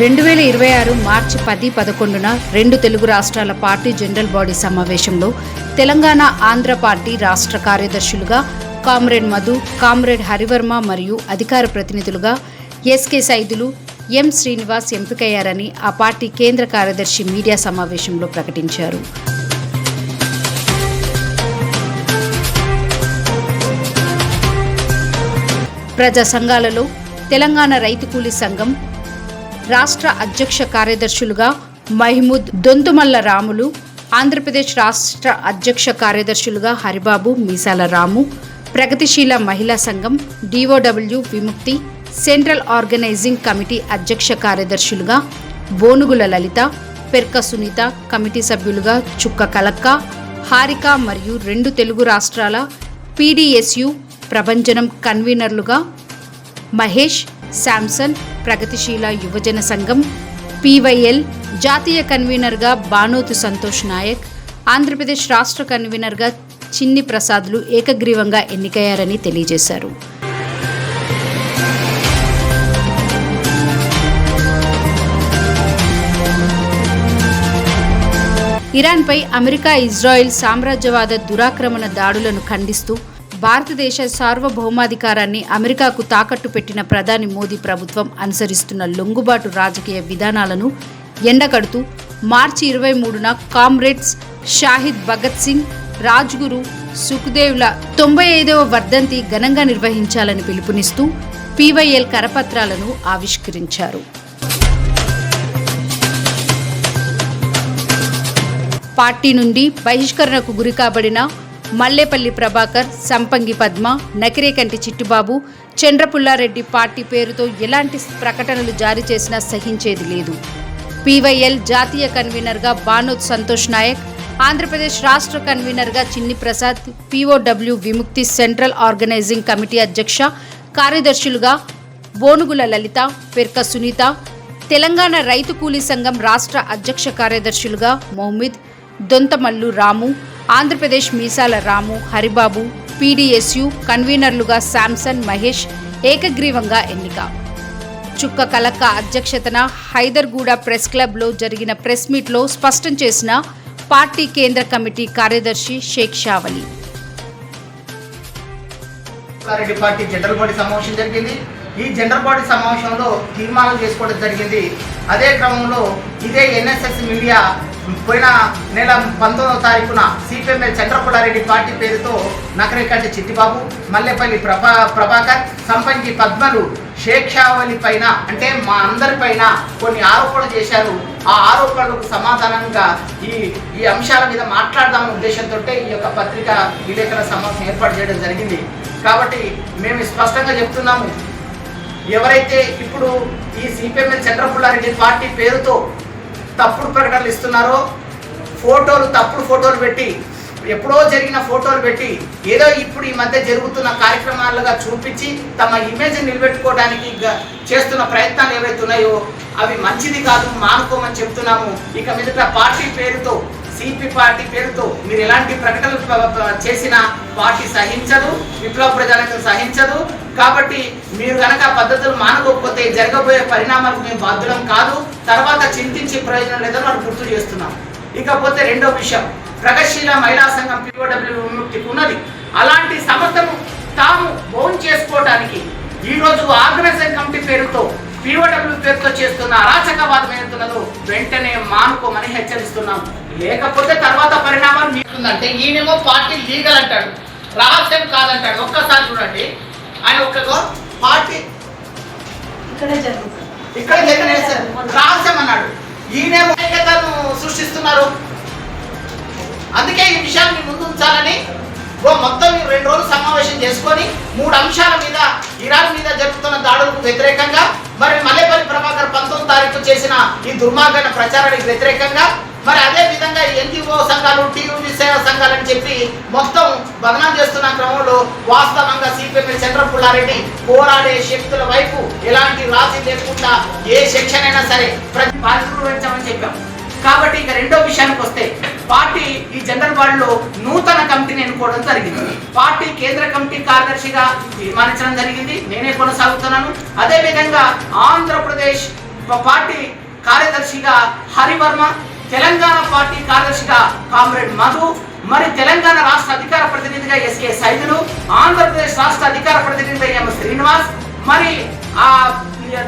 2026 మార్చి 10-11న రెండు తెలుగు రాష్ట్రాల party general body సమావేశంలో తెలంగాణ ఆంధ్ర పార్టీ రాష్ట్ర కార్యదర్శులుగా కామ్రేడ్ మధు, కామ్రేడ్ హరివర్మ మరియు అధికార ప్రతినిధులుగా ఎస్కే సైదులు, ఎం శ్రీనివాస్ ఎంపికయ్యారని ఆ పార్టీ కేంద్ర కార్యదర్శి మీడియా సమావేశంలో ప్రకటించారు. ప్రజా సంఘాలలో తెలంగాణ రైతు కూలీ సంఘం రాష్ట్ర అధ్యక్ష కార్యదర్శులుగా మహమూద్ దొంతుమల్ల రాములు, ఆంధ్రప్రదేశ్ రాష్ట్ర అధ్యక్ష కార్యదర్శులుగా హరిబాబు, మీసాల రాము, ప్రగతిశీల మహిళా సంఘం డిఓడబ్ల్యూ విముక్తి సెంట్రల్ ఆర్గనైజింగ్ కమిటీ అధ్యక్ష కార్యదర్శులుగా బోనుగుల లలిత, పెర్క సునీత, కమిటీ సభ్యులుగా చుక్క కలక్క, హారిక మరియు రెండు తెలుగు రాష్ట్రాల పీడీఎస్యు ప్రభంజనం కన్వీనర్లుగా మహేష్, శాంసన్, ప్రగతిశీల యువజన సంఘం పీవైఎల్ జాతీయ కన్వీనర్గా బానోతు సంతోష్ నాయక్, ఆంధ్రప్రదేశ్ రాష్ట్ర కన్వీనర్గా చిన్ని ప్రసాద్లు ఏకగ్రీవంగా ఎన్నికయ్యారని తెలియజేశారు. ఇరాన్పై అమెరికా, ఇజ్రాయెల్ సామ్రాజ్యవాద దురాక్రమణ దాడులను ఖండిస్తూ భారతదేశ సార్వభౌమాధికారాన్ని అమెరికాకు తాకట్టు పెట్టిన ప్రధాని మోదీ ప్రభుత్వం అనుసరిస్తున్న లొంగుబాటు రాజకీయ విధానాలను ఎండగడుతూ మార్చి 23న కామ్రేడ్స్ షాహిద్ భగత్ సింగ్, రాజ్గురు, సుఖ్దేవ్ల 95వ వర్ధంతి ఘనంగా నిర్వహించాలని పిలుపునిస్తూ పీవైఎల్ కరపత్రాలను ఆవిష్కరించారు. పార్టీ నుండి బహిష్కరణకు గురి కాబడిన మల్లేపల్లి ప్రభాకర్, సంపంగి పద్మ, నకిరేకంటి చిట్టిబాబు, చంద్రపుల్లారెడ్డి పార్టీ పేరుతో ఎలాంటి ప్రకటనలు జారీ చేసినా సహించేది లేదు. పీవైఎల్ జాతీయ కన్వీనర్గా బానోత్ సంతోష్ నాయక్, ఆంధ్రప్రదేశ్ రాష్ట్ర కన్వీనర్గా చిన్ని ప్రసాద్, పీఓడబ్ల్యూ విముక్తి సెంట్రల్ ఆర్గనైజింగ్ కమిటీ అధ్యక్ష కార్యదర్శులుగా బోనుగుల లలిత, పెర్క సునీత, తెలంగాణ రైతు కూలీ సంఘం రాష్ట్ర అధ్యక్ష కార్యదర్శులుగా మహమూద్ దొంతమల్లు రాము, ఆంధ్రప్రదేశ్ మీసాల రాము, హరిబాబు, పీడీఎస్యు కన్వీనర్లుగా శాంసన్, మహేష్ ఏకగ్రీవంగా ఎన్నిక. చుక్క కలక్క అధ్యక్షతన హైదర్గూడ ప్రెస్ క్లబ్లో జరిగిన ప్రెస్ మీట్లో స్పష్టం చేసిన పార్టీ కేంద్ర కమిటీ కార్యదర్శి Shaik Shavali. Party general body సమావేశం జరిగింది. ఈ జనరల్ బాడీ సమావేశంలో తీర్మానం చేసుకోవడం జరిగింది. అదే క్రమంలో ఇదే ఎన్ఎస్ఎస్ మీడియా పోయిన నెల 19వ తారీఖున సిపిఎంఎల్ చంద్రపుల్లారెడ్డి పార్టీ పేరుతో నకరేకంటి చిట్టిబాబు, మల్లేపల్లి ప్రభాకర్, సంపంగి పద్మలు షేక్ షావలి పైన అంటే మా అందరిపైన కొన్ని ఆరోపణలు చేశారు. ఆ ఆరోపణలకు సమాధానంగా ఈ అంశాల మీద మాట్లాడదామనే ఉద్దేశంతో ఈ యొక్క పత్రికా విలేకరుల సమావేశం ఏర్పాటు చేయడం జరిగింది. కాబట్టి మేము స్పష్టంగా చెప్తున్నాము, ఎవరైతే ఇప్పుడు ఈ సిపిఎంఎల్ చంద్రపుల్లారెడ్డి పార్టీ పేరుతో తప్పుడు ప్రకటనలు ఇస్తున్నారో, తప్పుడు ఫోటోలు పెట్టి, ఎప్పుడో జరిగిన ఫోటోలు పెట్టి ఏదో ఇప్పుడు ఈ మధ్య జరుగుతున్న కార్యక్రమాలుగా చూపించి తమ ఇమేజ్ నిలబెట్టుకోవడానికి చేస్తున్న ప్రయత్నాలు ఏవైతే ఉన్నాయో అవి మంచిది కాదు, మానుకోమని చెప్తున్నాము. ఇక మీదట పార్టీ పేరుతో, సిపి పార్టీ పేరుతో మీరు ఎలాంటి ప్రకటనలు చేసినా పార్టీ సహించదు, విప్లవ ప్రజానికి సహించదు. కాబట్టి మీరు కనుక పద్ధతులు మానుకోకపోతే జరగబోయే పరిణామాలకు మేము బాధ్యులం కాదు, తర్వాత చింతించే ప్రయోజనం లేదని వాళ్ళు గుర్తు చేస్తున్నాం. ఇకపోతే రెండో విషయం, ప్రగతిశీల మహిళా సంఘం పీఓడబ్ల్యూ విముక్తికి ఉన్నది. అలాంటి సంస్థను తాము బౌన్ చేసుకోవడానికి ఈరోజు ఆర్గనైజింగ్ కమిటీ పేరుతో పీఓడబ్ల్యూ పేరుతో చేస్తున్న అరాచకవాదం ఏదైతున్నదో వెంటనే మానుకోమని హెచ్చరిస్తున్నాం. లేకపోతే తర్వాత పరిణామాలు మీకుందంటే ఈయనేమో పార్టీ లీగల్ అంటాడు, రహస్యం కాదంటాడు. ఒక్కసారి చూడండి, ఆయన ఒక్కగో పార్టీ ఇక్కడ జరిగిన రహస్యం అన్నాడు, ఈయనేమో ఐక్యతను సృష్టిస్తున్నారు. అందుకే ఈ విషయాన్ని ముందు ఉంచాలని మొత్తం 2 రోజులు సమావేశం చేసుకొని 3 అంశాల మీద, ఇరాన్ మీద జరుగుతున్న దాడులకు వ్యతిరేకంగా, మరి మల్లేపల్లి ప్రభాకర్ 19వ తారీఖు చేసిన ఈ దుర్మార్గమైన ప్రచారానికి వ్యతిరేకంగా, మరి అదే విధంగా ఎన్జిఓ సంఘాలు, టీవీ సేవా సంఘాలని చెప్పి మొత్తం బదనాం చేస్తున్న క్రమంలో వాస్తవంగా సిపిఎంఎల్ చంద్రపుల్లారెడ్డి పోరాడే శక్తుల వైపు ఎలాంటి రాజీ లేకుండా ఏ సెక్షన్ అయినా సరే ప్రతి బాధ్యతలు వహించామని చెప్పాం. కాబట్టి ఇక రెండో విషయానికి వస్తే, పార్టీ ఈ జనరల్ బాడీలో నూతన కమిటీని ఎన్నుకోవడం జరిగింది. పార్టీ కేంద్ర కమిటీ కార్యదర్శిగా తీర్మానించడం జరిగింది. నేనే కొనసాగుతున్నాను. అదేవిధంగా ఆంధ్రప్రదేశ్ పార్టీ కార్యదర్శిగా హరివర్మ, తెలంగాణ పార్టీ కార్యదర్శిగా కామ్రేడ్ మధు, మరి తెలంగాణ రాష్ట్ర అధికార ప్రతినిధిగా ఎస్కే సైదులు, ఆంధ్రప్రదేశ్ రాష్ట్ర అధికార ప్రతినిధిగా ఎం శ్రీనివాస్, మరి ఆ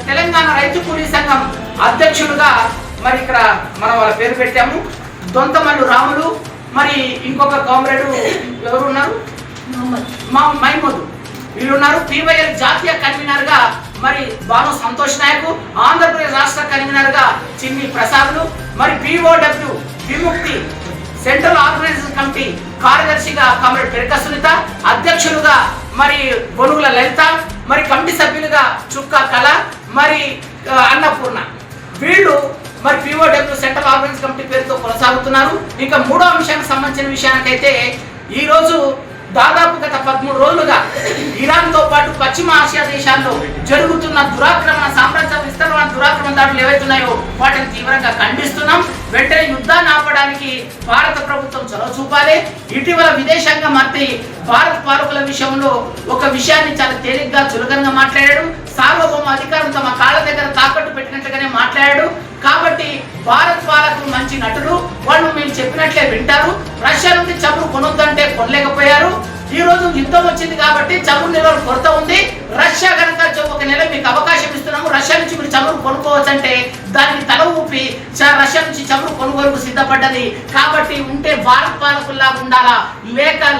తెలంగాణ రైతు కూలీ సంఘం అధ్యక్షులుగా మరి ఇక్కడ మనం వాళ్ళ పేరు పెట్టాము దొంతమల్లు రాములు, మరి ఇంకొక కామ్రేడు ఎవరు ఉన్నారు మైమూద్ వీళ్ళున్నారు. పివైఎల్ జాతీయ కన్వీనర్ గా మరి బాను సంతోష్ నాయక్, ఆంధ్రప్రదేశ్ రాష్ట్ర కన్వీనర్ గా చిన్ని ప్రసాద్లు, మరి పిఓడబ్ల్యూ విముక్తి సెంట్రల్ ఆర్గనైజేషన్ కమిటీ కార్యదర్శిగా కామ్రేడ్ పెరక సునీత, అధ్యక్షులుగా మరి బొనుగుల లలిత, మరి కమిటీ సభ్యులుగా చుక్క కళ, మరి అన్నపూర్ణ. వీళ్ళు మరి పిఓడబ్ల్యూ సెంట్రల్ ఆర్గనైజేషన్ కమిటీ పేరుతో కొనసాగుతున్నారు. ఇక మూడో అంశానికి సంబంధించిన విషయానికైతే ఈ రోజు దాదాపు గత 13 రోజులుగా ఇరాన్తో పాటు పశ్చిమ ఆసియా దేశాల్లో జరుగుతున్న దురాక్రమణ, సామ్రాజ్య విస్తరణ దురాక్రమణ దాడులు ఏవైతున్నాయో వాటిని తీవ్రంగా ఖండిస్తున్నాం. వెంటనే యుద్ధాన్ని ఆపడానికి భారత ప్రభుత్వం చొరవ చూపాలి. ఇటీవల విదేశాంగ మంత్రి భారత పాలకుల విషయంలో ఒక విషయాన్ని చాలా తేలిగ్గా చులకనగా మాట్లాడాడు. సార్వభౌమ అధికారం తమ కాళ్ళ దగ్గర తాకట్టు పెట్టినట్టుగానే మాట్లాడాడు. కాబట్టి భారత్ పాలకులు మంచి నటులు, వాళ్ళు మేము చెప్పినట్లే వింటారు. రష్యా నుండి చమురు కొనొద్దంటే కొనలేకపోయారు. ఈ రోజు యుద్ధం వచ్చింది కాబట్టి చమురు నిల్వలు కొరత ఉంది. రష్యా కనుక ఒక నెల మీకు అవకాశం ఇస్తున్నాము, రష్యా నుంచి మీరు చమురు కొనుక్కోవచ్చు అంటే దానికి తల ఊపి రష్యా నుంచి చమురు కొనుగోలుకు సిద్ధపడ్డది. కాబట్టి ఉంటే భారత్ పాలకుల్లా ఉండాలా,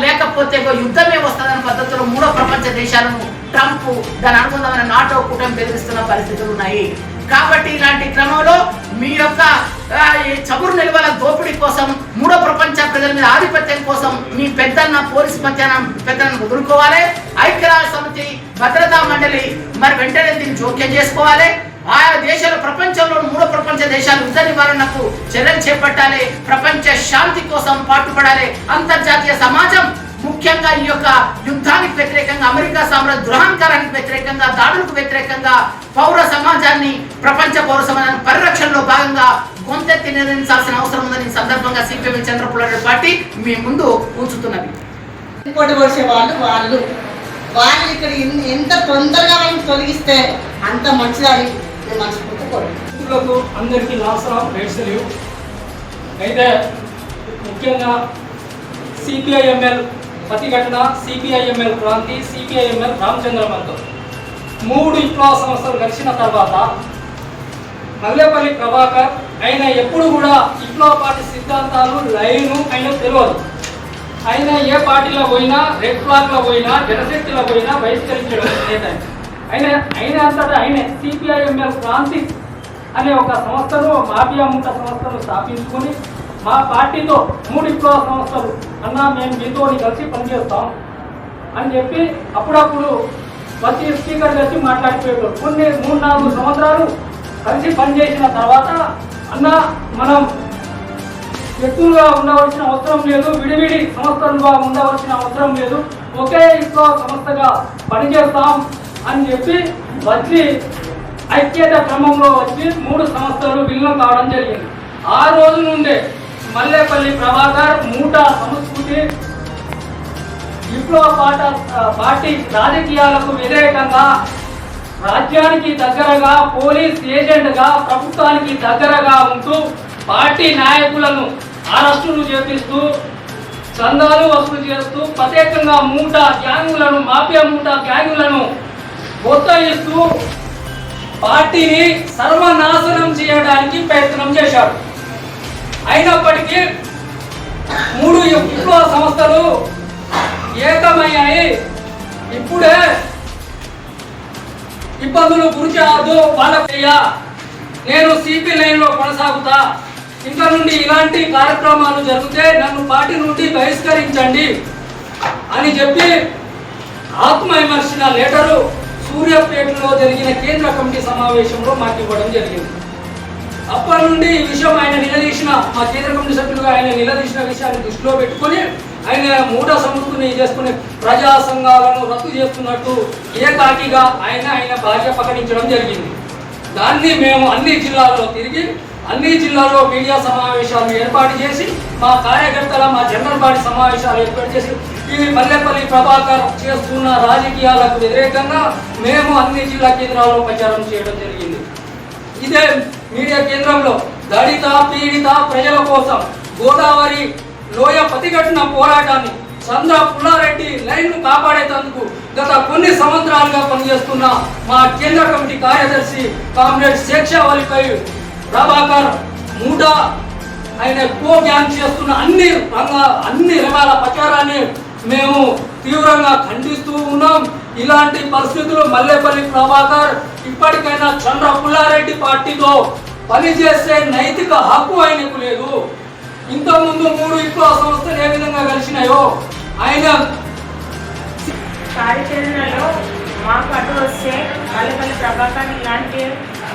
లేకపోతే యుద్ధమే వస్తుందన్న పద్ధతిలో మూడో ప్రపంచ దేశాలను ట్రంప్ దాని అనుబంధమైన నాటో కూటమి బెదిరిస్తున్న పరిస్థితులు ఉన్నాయి. కాబట్టి ఇలాంటి క్రమంలో మీ యొక్క చమురు నిల్వల దోపిడీ కోసం, మూడో ప్రపంచ ప్రజల మీద ఆధిపత్యం కోసం మీ పెద్దన్న పోలీసు పెద్దలను వదులుకోవాలి. ఐక్యరాజ్య సమితి భద్రతా మండలి మరి వెంటనే దీన్ని జోక్యం చేసుకోవాలి. ఆయా దేశాలు ప్రపంచంలో మూడో ప్రపంచ దేశాలు యుద్ధ నివారణకు చర్యలు చేపట్టాలి. ప్రపంచ శాంతి కోసం పాటుపడాలి. అంతర్జాతీయ సమాజం ముఖ్యంగా ఈ యొక్క యుద్ధానికి వ్యతిరేకంగా, అమెరికా సామ్రాజ్య దురహంకారానికి వ్యతిరేకంగా, దాడులకు వ్యతిరేకంగా పౌర సమాజాన్ని, ప్రపంచ పౌర సమాజాన్ని పరిరక్షణలో భాగంగా గొంతెత్తి నిర్ణయించాల్సిన అవసరం ఉందని సందర్భంగా సిపిఎం చంద్రపుల్లారెడ్డి పార్టీ మీ ముందు ఉంచుతున్నది. వాళ్ళు ఇక్కడ ఎంత తొందరగా మనం తొలగిస్తే అంత మంచిదని నేను మనస్ఫూర్తిగా కోరుకుంటున్నాను. అందరికీ నమస్కారం, రైట్స్లీవ్. అయితే ముఖ్యంగా సిపిఐఎంఎల్ ప్రతిఘటన, సిపిఐఎంఎల్ క్రాంతి, సిపిఐఎంఎల్ రామచంద్ర మంతో 3 విప్లవ సంస్థలు కలిసిన తర్వాత మల్లేపల్లి ప్రభాకర్ ఆయన ఎప్పుడు కూడా విప్లవ పార్టీ సిద్ధాంతాలు లైను ఆయన తెలియదు. ఆయన ఏ పార్టీలో పోయినా, రెడ్ ఫ్లాగ్లో పోయినా, జనశక్తిలో పోయినా బహిష్కరించడం నేత. ఆయన అంతటా ఆయన సిపిఐఎంఎల్ క్రాంతి అనే ఒక సంస్థను, మాఫియా ముఠ సంస్థను స్థాపించుకొని మా పార్టీతో 3 విప్లవ సంస్థలు అన్నా మేము మీతో కలిసి పనిచేస్తాం అని చెప్పి అప్పుడప్పుడు వచ్చి స్పీకర్ వచ్చి మాట్లాడిపోయాడు. కొన్ని 3-4 సంవత్సరాలు కలిసి పనిచేసిన తర్వాత అన్న మనం వ్యక్తులుగా ఉండవలసిన అవసరం లేదు, విడివిడి సంస్థలుగా ఉండవలసిన అవసరం లేదు, ఒకే విప్లవ సంస్థగా పనిచేస్తాం అని చెప్పి వచ్చి ఐక్యత క్రమంలో వచ్చి 3 సంస్థలు విలీనం కావడం జరిగింది. ఆ రోజు నుండే మల్లేపల్లి ప్రభాకర్ మూట సంస్కృతి విప్లవ పార్టీ రాజకీయాలకు వ్యతిరేకంగా, రాజ్యానికి దగ్గరగా, పోలీస్ ఏజెంట్గా ప్రభుత్వానికి దగ్గరగా ఉంటూ పార్టీ నాయకులను అరెస్టులు చేపిస్తూ, చందాలు వసూలు చేస్తూ, ప్రత్యేకంగా మూట గ్యాంగులను, మాఫియా మూట గ్యాంగులను ప్రోత్సహిస్తూ పార్టీని సర్వనాశనం చేయడానికి ప్రయత్నం చేశాడు. అయినప్పటికీ 3 విప్లవ సంస్థలు ఏకమయ్యాయి. ఇప్పుడే ఇబ్బందులు గురికాదు వాళ్ళకయ్యా, నేను సిపి లైన్లో కొనసాగుతా, ఇంకా నుండి ఇలాంటి కార్యక్రమాలు జరిగితే నన్ను పార్టీ నుండి బహిష్కరించండి అని చెప్పి ఆత్మవిమర్శన లెటరు సూర్యాపేటలో జరిగిన కేంద్ర కమిటీ సమావేశంలో మాకు ఇవ్వడం జరిగింది. అప్పటి నుండి ఈ విషయం ఆయన నిలదీసిన, మా కేంద్ర కమిటీ సభ్యులుగా ఆయన నిలదీసిన విషయాన్ని దృష్టిలో పెట్టుకొని ఆయన మూఢ సంస్కృతిని చేసుకునే ప్రజా సంఘాలను రద్దు చేస్తున్నట్టు ఏకాకిగా ఆయన భార్య ప్రకటించడం జరిగింది. దాన్ని మేము అన్ని జిల్లాల్లో తిరిగి, అన్ని జిల్లాల్లో మీడియా సమావేశాలు ఏర్పాటు చేసి, మా కార్యకర్తల, మా జనరల్ బాడీ సమావేశాలు ఏర్పాటు చేసి ఈ మల్లేపల్లి ప్రభాకర్ చేస్తున్న రాజకీయాలకు వ్యతిరేకంగా మేము అన్ని జిల్లా కేంద్రాల్లో ప్రచారం చేయడం జరిగింది. ఇదే మీడియా కేంద్రంలో దళిత పీడిత ప్రజల కోసం గోదావరి లోయ ప్రతిఘటన పోరాటాన్ని చంద్ర పుల్లారెడ్డి లైన్ను కాపాడేందుకు గత కొన్ని సంవత్సరాలుగా పనిచేస్తున్న మా కేంద్ర కమిటీ కార్యదర్శి కామ్రేడ్ శేక్షావలిపై ప్రభాకర్ మూడా ఆయన కో గ్యాంగ్ చేస్తున్న అన్ని రకాల ప్రచారాన్ని మేము తీవ్రంగా ఖండిస్తూ ఉన్నాం. ఇలాంటి పరిస్థితులు మల్లేపల్లి ప్రభాకర్ ఇప్పటికైనా చంద్ర పుల్లారెడ్డి పార్టీతో పనిచేసే నైతిక హక్కు ఆయనకు లేదు. ఇంతకుముందు 3 విప్లవ సంస్థలు ఏ విధంగా కలిసినాయో ఆయన కార్యాచరణలో మాకు అడ్డు వస్తే మల్లేపల్లి ప్రభాకర్ ఇలాంటి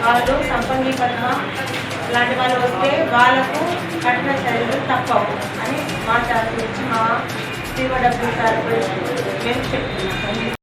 వాళ్ళు సంపంగి పద్మ ఇలాంటి వాళ్ళు వస్తే వాళ్ళకు కఠిన చర్యలు తప్పవు అని మా తరఫు నుంచి మా COW తరఫు మేము చెప్తున్నాం.